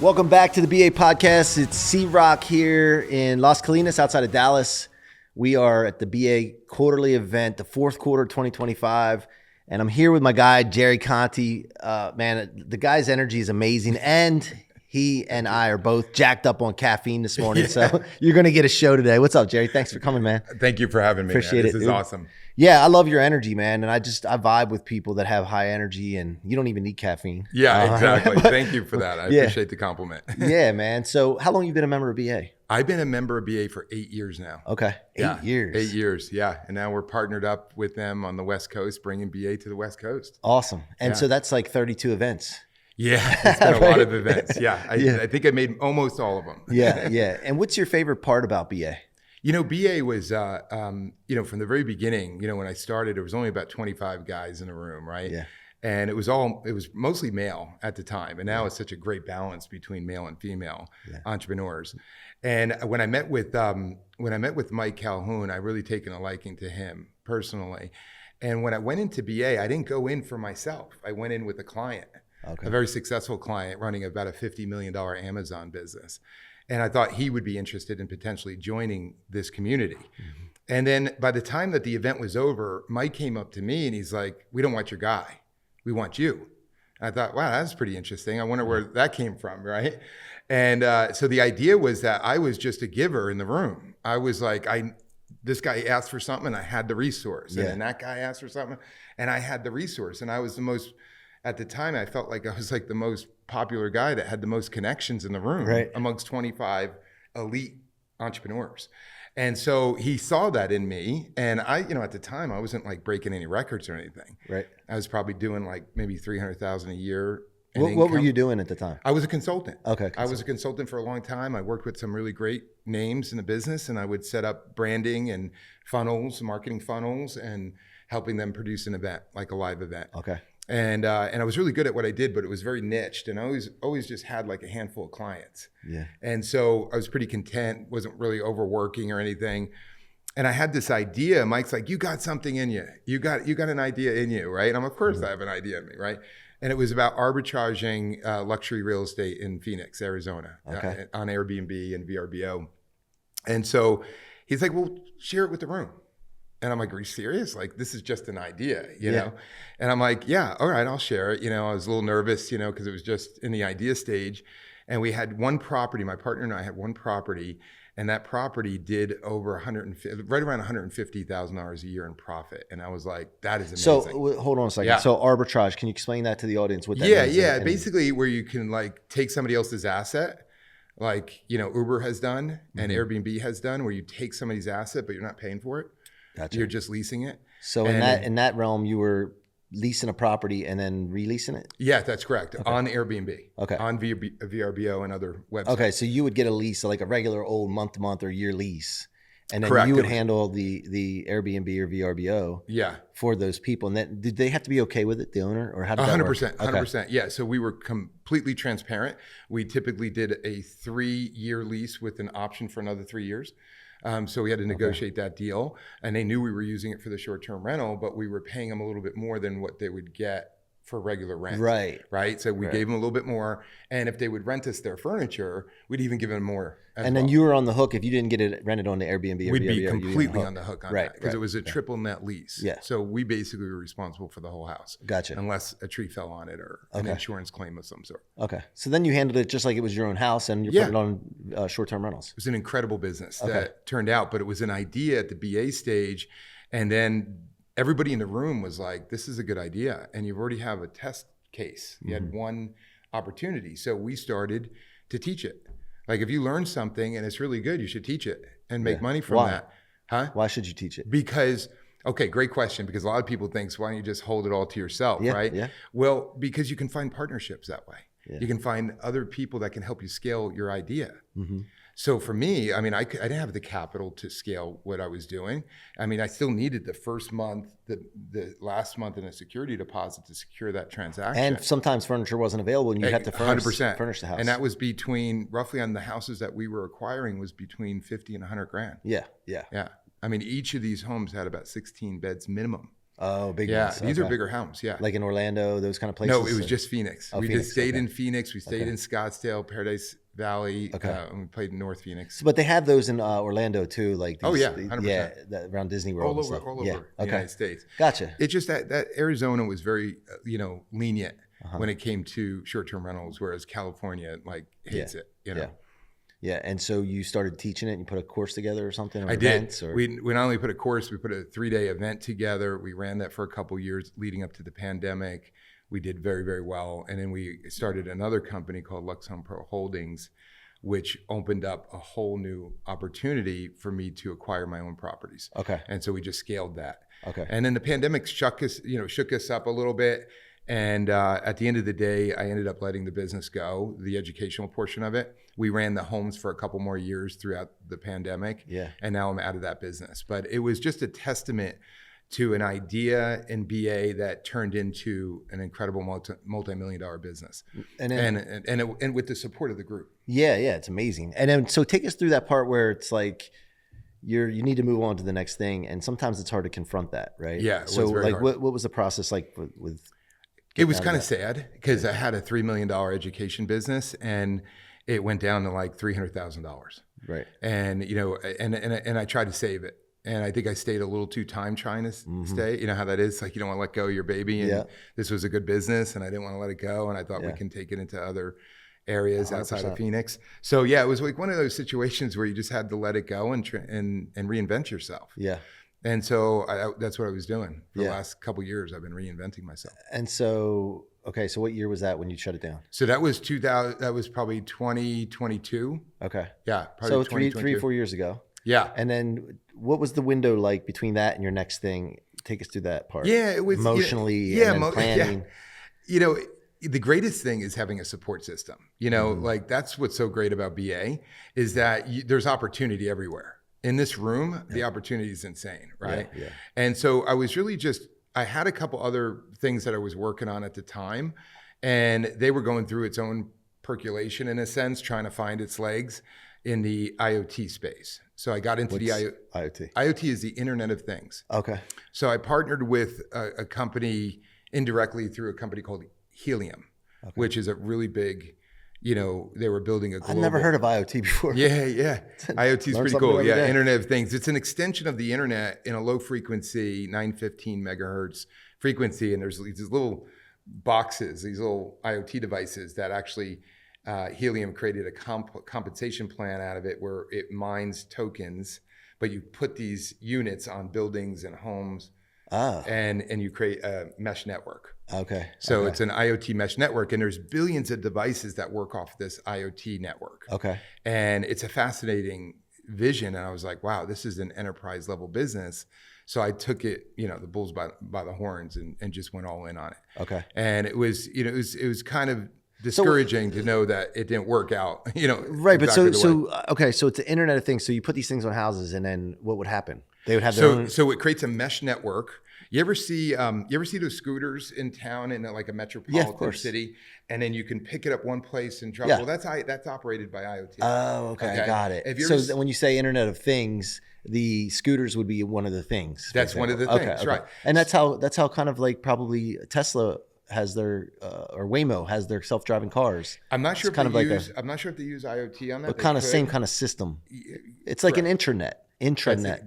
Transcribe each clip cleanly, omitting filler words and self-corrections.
Welcome back to the BA Podcast. It's C-Roc here in Las Colinas outside of Dallas. We are at the BA quarterly event, the fourth quarter 2025. And I'm here with my guy, Jerry Conti. Man, the guy's energy is amazing. And he and I are both jacked up on caffeine this morning. Yeah. So you're going to get a show today. What's up, Jerry? Thanks for coming, man. Thank you for having me. Appreciate man. it. This is awesome. Yeah, I love your energy, man. And I vibe with people that have high energy and you don't even need caffeine. Yeah, exactly. Thank you for that. I appreciate the compliment. Yeah, man. So how long have you been a member of BA? I've been a member of BA for 8 years now. Okay. 8 years. 8 years, yeah. And now we're partnered up with them on the West Coast, bringing BA to the West Coast. Awesome. And so that's like 32 events. Yeah, it's been a lot of events. Yeah. I think I made almost all of them. Yeah. And what's your favorite part about BA? You know, BA was, from the very beginning, when I started, there was only about 25 guys in a room, right? Yeah. And it was mostly male at the time. And now it's such a great balance between male and female entrepreneurs. And when I met with Mike Calhoun, I really taken a liking to him personally. And when I went into BA, I didn't go in for myself. I went in with a client, a very successful client running about a $50 million Amazon business. And I thought he would be interested in potentially joining this community. Mm-hmm. And then by the time that the event was over, Mike came up to me and he's like, "We don't want your guy. We want you." I thought, wow, that's pretty interesting. I wonder where that came from, right? And so the idea was that I was just a giver in the room. I was like, this guy asked for something and I had the resource. And then that guy asked for something and I had the resource. And I was at the time, I felt like I was like the most popular guy that had the most connections in the room amongst 25 elite entrepreneurs. And so he saw that in me. And I, at the time, I wasn't like breaking any records or anything. Right. I was probably doing like maybe $300,000 a year. What were you doing at the time? I was a consultant. Okay. I was a consultant for a long time. I worked with some really great names in the business and I would set up branding and funnels, marketing funnels, and helping them produce an event, like a live event. Okay. And I was really good at what I did, but it was very niched, and I always just had like a handful of clients. Yeah. And so I was pretty content, wasn't really overworking or anything. And I had this idea. Mike's like, "You got something in you. You got an idea in you, right?" And I'm, of course, I have an idea in me, right? And it was about arbitraging luxury real estate in Phoenix, Arizona, on Airbnb and VRBO. And so he's like, "Well, share it with the room." And I'm like, "Are you serious? Like, this is just an idea, you know?" And I'm like, "Yeah, all right, I'll share it." I was a little nervous, because it was just in the idea stage. And we had one property, my partner and I had one property, and that property did over right around $150,000 a year in profit. And I was like, that is amazing. So hold on a second. Yeah. So arbitrage, can you explain that to the audience? What that means? Yeah. Basically where you can like take somebody else's asset, like, Uber has done and Airbnb has done, where you take somebody's asset, but you're not paying for it. Gotcha. You're just leasing it. So in that realm, you were leasing a property and then releasing it? Yeah, that's correct. Okay. On Airbnb. Okay. On VRBO and other websites. Okay, so you would get a lease, like a regular old month-to-month or year lease. And then you would handle the Airbnb or VRBO for those people. And then did they have to be okay with it, the owner? Or how did that work? 100%. Yeah, so we were completely transparent. We typically did a 3-year lease with an option for another 3 years. So we had to negotiate that deal, and they knew we were using it for the short-term rental, but we were paying them a little bit more than what they would get for regular rent. Right. So we gave them a little bit more, and if they would rent us their furniture, we'd even give them more. Then you were on the hook if you didn't get it rented on the Airbnb. We'd be completely on the hook on that because it was a triple net lease. Yeah. So we basically were responsible for the whole house. Gotcha. Unless a tree fell on it or an insurance claim of some sort. Okay. So then you handled it just like it was your own house, and you put it on short-term rentals. It was an incredible business that turned out, but it was an idea at the BA stage, and then everybody in the room was like, "This is a good idea," and you already have a test case. You had one opportunity, so we started to teach it. Like, if you learn something and it's really good, you should teach it and make money from that. Huh? Why should you teach it? Because, great question. Because a lot of people think, why don't you just hold it all to yourself, right? Yeah. Well, because you can find partnerships that way. Yeah. You can find other people that can help you scale your idea. Mm-hmm. So for me, I didn't have the capital to scale what I was doing. I still needed the first month, the last month, and a security deposit to secure that transaction. And sometimes furniture wasn't available, and you had to furnish the house. And that was roughly on the houses that we were acquiring was between 50 and 100 grand. Yeah. Each of these homes had about 16 beds minimum. Oh, big Yeah, ones. these are bigger homes. Yeah. Like in Orlando, those kind of places? No, it was just Phoenix. We Phoenix, just stayed in Phoenix. We stayed in Scottsdale, Paradise Valley, and we played in North Phoenix. But they have those in Orlando too, like these, 100%. Yeah, around Disney World. All over the United States. Gotcha. It's just that Arizona was very, lenient when it came to short-term rentals, whereas California hates it. Yeah, and so you started teaching it and you put a course together or something? Or I events, did. Or? We not only put a course, we put a 3-day event together. We ran that for a couple years leading up to the pandemic. We did very, very well. And then we started another company called Lux Home Pro Holdings, which opened up a whole new opportunity for me to acquire my own properties. Okay. And so we just scaled that. Okay. And then the pandemic shook us up a little bit. And at the end of the day, I ended up letting the business go, the educational portion of it. We ran the homes for a couple more years throughout the pandemic. Yeah. And now I'm out of that business. But it was just a testament to an idea in BA that turned into an incredible multi-million-dollar business. And with the support of the group. Yeah, it's amazing. And then so take us through that part where it's like you need to move on to the next thing. And sometimes it's hard to confront that, right? Yeah. It so was very hard. What was the process like with it was kind of sad because I had a $3 million education business and it went down to like $300,000. Right. And, and I tried to save it. And I think I stayed a little too time trying to stay. You know how that is? Like you don't want to let go of your baby. And this was a good business and I didn't want to let it go. And I thought we can take it into other areas 100%. Outside of Phoenix. So yeah, it was like one of those situations where you just had to let it go and reinvent yourself. Yeah. And so that's what I was doing for the last couple of years. I've been reinventing myself. And so, so what year was that when you shut it down? So that was 2000. That was probably 2022. Okay. Yeah. So 3 or 4 years ago. Yeah. And then what was the window like between that and your next thing? Take us through that part. Yeah, it was emotionally and then planning. Yeah. The greatest thing is having a support system. Like that's what's so great about BA is that there's opportunity everywhere. In this room, the opportunity is insane, right? Yeah. And so I was really I had a couple other things that I was working on at the time, and they were going through its own percolation in a sense, trying to find its legs in the IoT space. So I got into IoT. IoT is the Internet of Things. Okay. So I partnered with a company indirectly through a company called Helium, which is a really big, they were building a global... I've never heard of IoT before. Yeah. IoT is pretty cool. Yeah, Internet of Things. It's an extension of the internet in a low frequency, 915 megahertz frequency. And there's these little boxes, these little IoT devices that actually Helium created a compensation plan out of it where it mines tokens, but you put these units on buildings and homes and you create a mesh network. Okay. So it's an IoT mesh network, and there's billions of devices that work off this IoT network. Okay. And it's a fascinating vision. And I was like, wow, this is an enterprise level business. So I took it, the bulls by the horns and just went all in on it. Okay. And it was, it was kind of discouraging to know that it didn't work out, Right. But so it's the Internet of Things. So you put these things on houses, and then what would happen? They would have their own. So it creates a mesh network. You ever see those scooters in town in like a metropolitan city, and then you can pick it up one place and drop. Yeah. Well, that's operated by IoT. Oh, okay. I got it. So when you say Internet of Things, the scooters would be one of the things. That's one of the things, right? And that's how kind of like probably Tesla has their or Waymo has their self-driving cars. I'm not sure if they use IoT on that. But kind of same kind of system. It's like an intranet.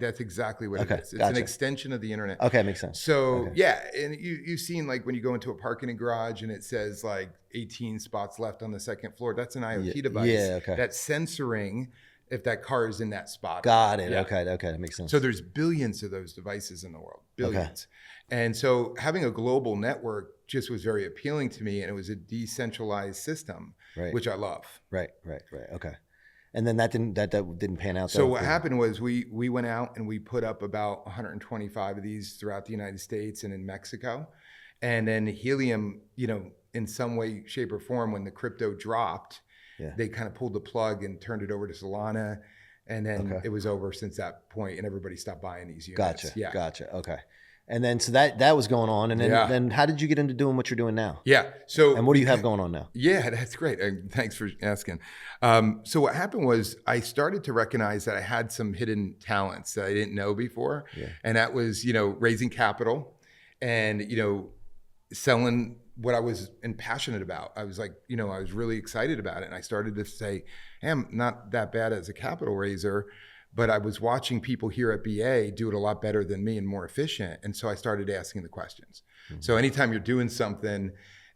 That's exactly what it is. It's an extension of the internet. Okay, makes sense. So and you've seen like when you go into a parking garage and it says like 18 spots left on the second floor. That's an IoT device. That's censoring if that car is in that spot. Got it. Yeah. Okay, that makes sense. So there's billions of those devices in the world, billions. And so having a global network just was very appealing to me, and it was a decentralized system, which I love. Right. Okay. And then that didn't pan out. So what happened was we went out and we put up about 125 of these throughout the United States and in Mexico. And then Helium, in some way, shape or form, when the crypto dropped, they kind of pulled the plug and turned it over to Solana. And then it was over since that point, and everybody stopped buying these units. Gotcha. Okay. And then so that was going on, and then how did you get into doing what you're doing now? And what do you have going on now? Yeah, that's great. Thanks for asking. So what happened was I started to recognize that I had some hidden talents that I didn't know before, and that was raising capital and, selling what I was passionate about. I was like, I was really excited about it. And I started to say, hey, I'm not that bad as a capital raiser, but I was watching people here at BA do it a lot better than me and more efficient. And so I started asking the questions. Mm-hmm. So anytime you're doing something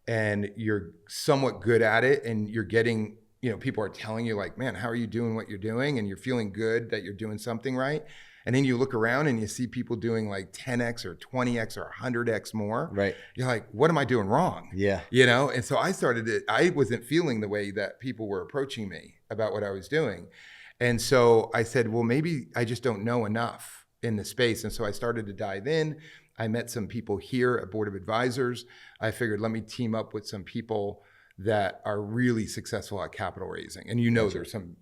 and you're somewhat good at it and you're getting, people are telling you like, man, how are you doing what you're doing? And you're feeling good that you're doing something right. And then you look around and you see people doing like 10x or 20x or 100x more. Right. You're like, what am I doing wrong? Yeah. And so I wasn't feeling the way that people were approaching me about what I was doing. And so I said, well, maybe I just don't know enough in the space. And so I started to dive in. I met some people here at Board of Advisors. I figured, let me team up with some people that are really successful at capital raising. And there's some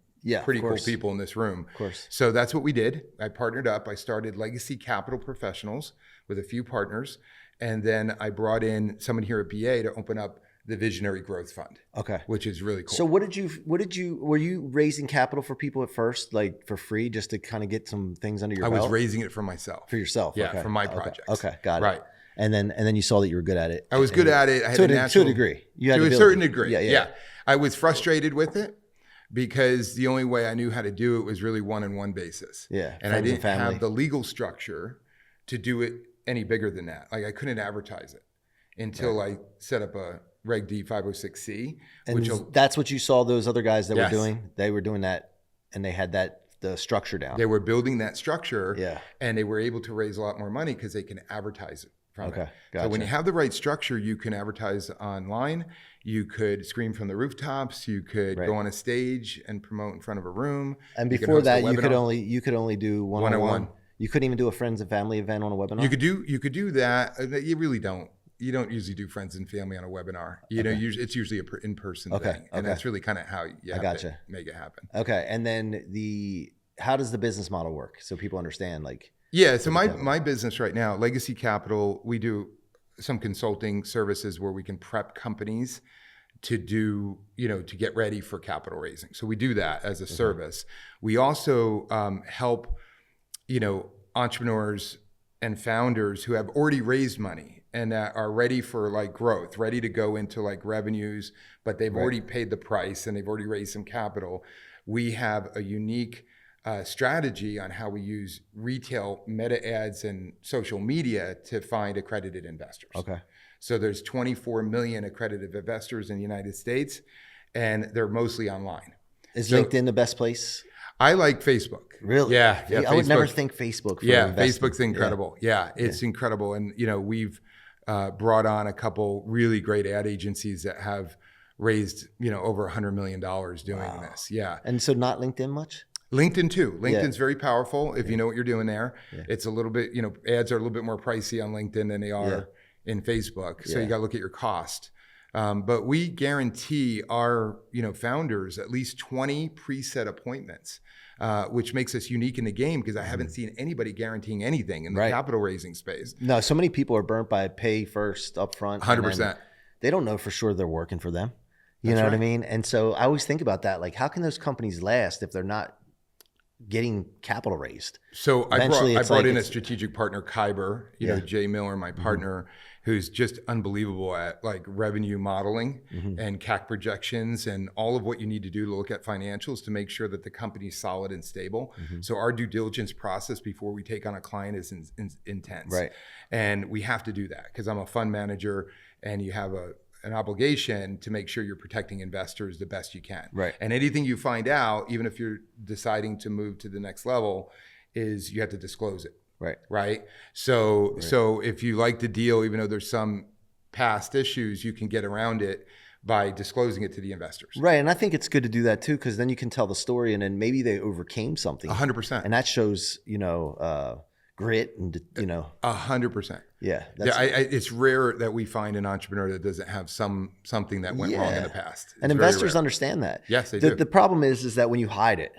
pretty cool people in this room. Of course. So that's what we did. I partnered up. I started Legacy Capital Professionals with a few partners. And then I brought in someone here at BA to open up the Visionary Growth Fund. Okay. Which is really cool. So were you raising capital for people at first, like for free, just to kind of get some things under your belt? I was raising it for myself. For yourself? Yeah, okay. for my projects. Okay, got it. Right. And then you saw that you were good at it. I was good at it. I had to a degree. You had to a ability. certain degree. Yeah. I was frustrated with it because the only way I knew how to do it was really one-on-one basis. Yeah. And I didn't have the legal structure to do it any bigger than that. Like I couldn't advertise it until I set up a Reg D 506C. And that's what you saw those other guys that were doing? They were doing that and they had the structure down. They were building that structure. Yeah. And they were able to raise a lot more money because they can advertise it from it. Gotcha. So when you have the right structure, you can advertise online. You could scream from the rooftops. You could go on a stage and promote in front of a room. And before that, you could only do one-on-one. You couldn't even do a friends and family event on a webinar. You could do that. You really don't. You don't usually do friends and family on a webinar. It's usually an in-person thing. And that's really kind of how you have to make it happen. Okay. And then how does the business model work? So people understand so my business right now, Legacy Capital, we do some consulting services where we can prep companies to do, to get ready for capital raising. So we do that as a service. We also help, entrepreneurs and founders who have already raised money and that are ready for growth, ready to go into revenues, but they've already paid the price and they've already raised some capital. We have a unique strategy on how we use retail meta ads and social media to find accredited investors. Okay. So there's 24 million accredited investors in the United States, and they're mostly online. Is LinkedIn the best place? I like Facebook. Really? Yeah. I would never think Facebook. Facebook's incredible. Yeah, it's incredible. And, we've brought on a couple really great ad agencies that have raised, over $100 million doing this. Yeah. And so not LinkedIn much? LinkedIn too. LinkedIn's very powerful if you know what you're doing there. Yeah. It's a little bit, ads are a little bit more pricey on LinkedIn than they are in Facebook. So you got to look at your cost. But we guarantee our, founders at least 20 preset appointments, which makes us unique in the game because I haven't seen anybody guaranteeing anything in the capital raising space. No, so many people are burnt by pay first up front. 100%. They don't know for sure they're working for them. You know what I mean? And so I always think about that. Like, how can those companies last if they're not getting capital raised? So I brought in a strategic partner, Kyber, Jay Miller, my partner, who's just unbelievable at revenue modeling and CAC projections and all of what you need to do to look at financials to make sure that the company's solid and stable. So our due diligence process before we take on a client is intense. Right. And we have to do that because I'm a fund manager and you have an obligation to make sure you're protecting investors the best you can. Right. And anything you find out, even if you're deciding to move to the next level, is you have to disclose it. Right. So if you like the deal, even though there's some past issues, you can get around it by disclosing it to the investors. Right. And I think it's good to do that too, because then you can tell the story and then maybe they overcame something. 100%. And that shows, grit and, 100%. Yeah. It's rare that we find an entrepreneur that doesn't have something that went wrong in the past. And investors understand that. Yes, they do. The problem is that when you hide it.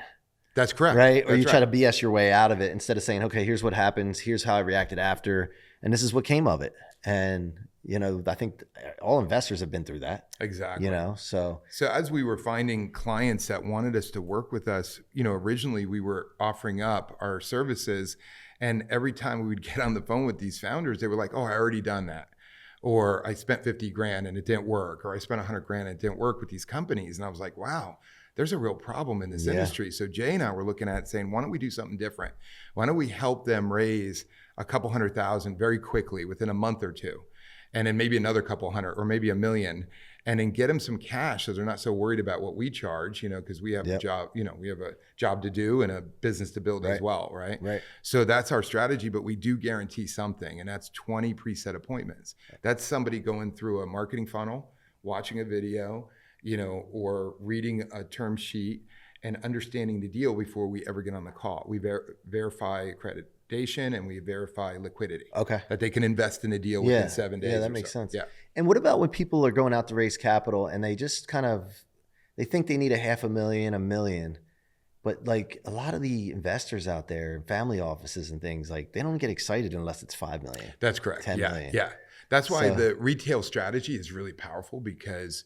That's correct. Right? Or you try to BS your way out of it instead of saying, okay, here's what happens. Here's how I reacted after. And this is what came of it. And I think all investors have been through that. Exactly. So as we were finding clients that wanted us to work with us, originally we were offering up our services, and every time we would get on the phone with these founders, they were like, "Oh, I already done that." Or I spent 50 grand and it didn't work, or I spent 100 grand and it didn't work with these companies. And I was like, wow, there's a real problem in this industry. So Jay and I were looking at it saying, why don't we do something different? Why don't we help them raise a couple $100,000 very quickly within a month or two, and then maybe another couple hundred, or maybe $1 million, and then get them some cash so they're not so worried about what we charge, because we have a job, we have a job to do and a business to build as well, right? Right. So that's our strategy, but we do guarantee something, and that's 20 preset appointments. That's somebody going through a marketing funnel, watching a video, or reading a term sheet and understanding the deal before we ever get on the call. We verify accreditation and we verify liquidity. Okay. That they can invest in a deal within 7 days. Yeah, that makes sense. Yeah. And what about when people are going out to raise capital and they just they think they need $500,000, $1 million, but like a lot of the investors out there, family offices and things, like they don't get excited unless it's $5 million. That's correct. $10 million. Yeah. That's why the retail strategy is really powerful, because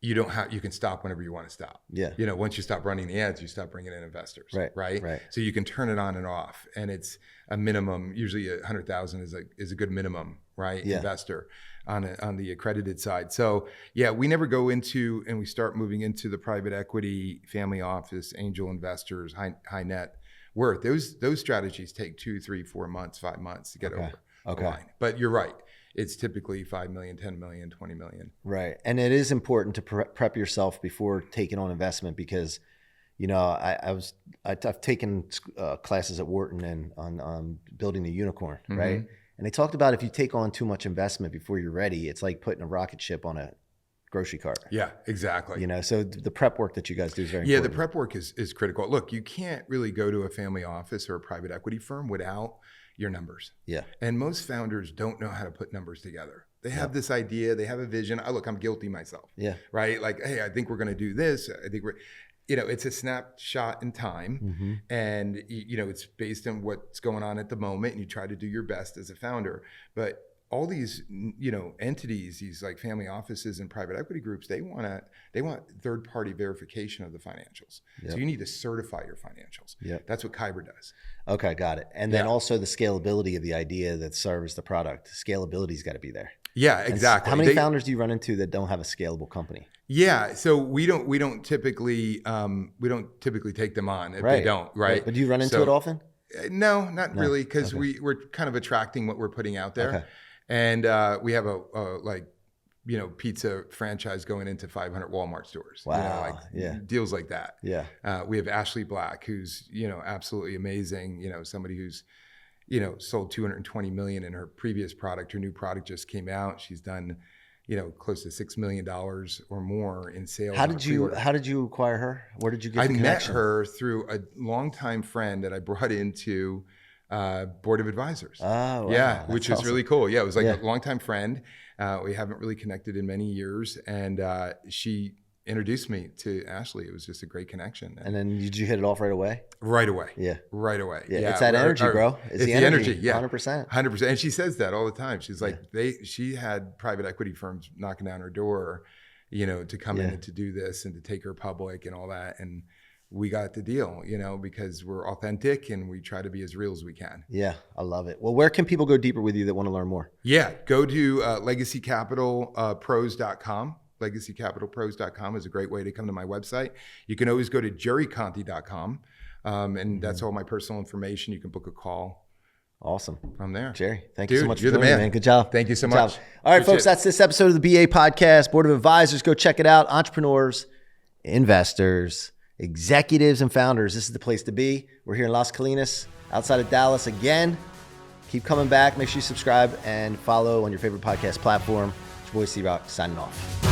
you can stop whenever you want to stop. Yeah. Once you stop running the ads, you stop bringing in investors. Right. So you can turn it on and off, and it's a minimum. Usually 100,000 is a good minimum, right? Yeah. Investor on the accredited side. So yeah, we never go into, and we start moving into the private equity, family office, angel investors, high net worth. Those strategies take 2, 3, 4 months, 5 months to get over the line. But you're right. It's typically 5 million, 10 million, 20 million. Right. And it is important to prep yourself before taking on investment, because, I've taken classes at Wharton and on building a unicorn, right? And they talked about if you take on too much investment before you're ready, it's like putting a rocket ship on a grocery cart. Yeah, exactly. So the prep work that you guys do is very important. Yeah, the prep work is critical. Look, you can't really go to a family office or a private equity firm without your numbers. Yeah. And most founders don't know how to put numbers together. They have this idea, they have a vision. I'm guilty myself. Yeah. Right? Like, hey, I think we're going to do this. I think it's a snapshot in time, and it's based on what's going on at the moment, and you try to do your best as a founder. But all these, entities, these like family offices and private equity groups, they want third-party verification of the financials. Yep. So you need to certify your financials. Yep. That's what Kyber does. Okay, got it. And then also the scalability of the idea that serves the product. Scalability's got to be there. Yeah, exactly. How many founders do you run into that don't have a scalable company? Yeah, so we don't typically take them on if they don't, right? But do you run into it often? No, not really, because we're kind of attracting what we're putting out there. Okay. And we have a pizza franchise going into 500 Walmart stores. Wow. Deals like that. Yeah. We have Ashley Black, who's, absolutely amazing. Somebody who's, sold 220 million in her previous product. Her new product just came out. She's done, close to $6 million or more in sales. How did you acquire her? Where did you get the connection? I met her through a longtime friend that I brought into board of advisors. Oh, wow. Yeah, which is really cool. Yeah, it was like a longtime friend. We haven't really connected in many years, and she introduced me to Ashley. It was just a great connection. And then did you hit it off right away? Right away. Yeah. Right away. Yeah. It's that energy, bro. It's the energy. Yeah. 100%. 100%. And she says that all the time. She's like, she had private equity firms knocking down her door, to come in and to do this and to take her public and all that. And we got the deal, because we're authentic and we try to be as real as we can. Yeah, I love it. Well, where can people go deeper with you that want to learn more? Yeah, go to legacycapitalpros.com. Legacycapitalpros.com is a great way to come to my website. You can always go to jerryconti.com, and that's all my personal information. You can book a call. Awesome. I'm there. Jerry, thank you so much for joining me, man. Good job. Thank you so much. All right, folks, that's this episode of the BA Podcast, Board of Advisors. Go check it out. Entrepreneurs, investors, executives, and founders. This is the place to be. We're here in Las Colinas, outside of Dallas again. Keep coming back. Make sure you subscribe and follow on your favorite podcast platform. It's your boy C-Roc signing off.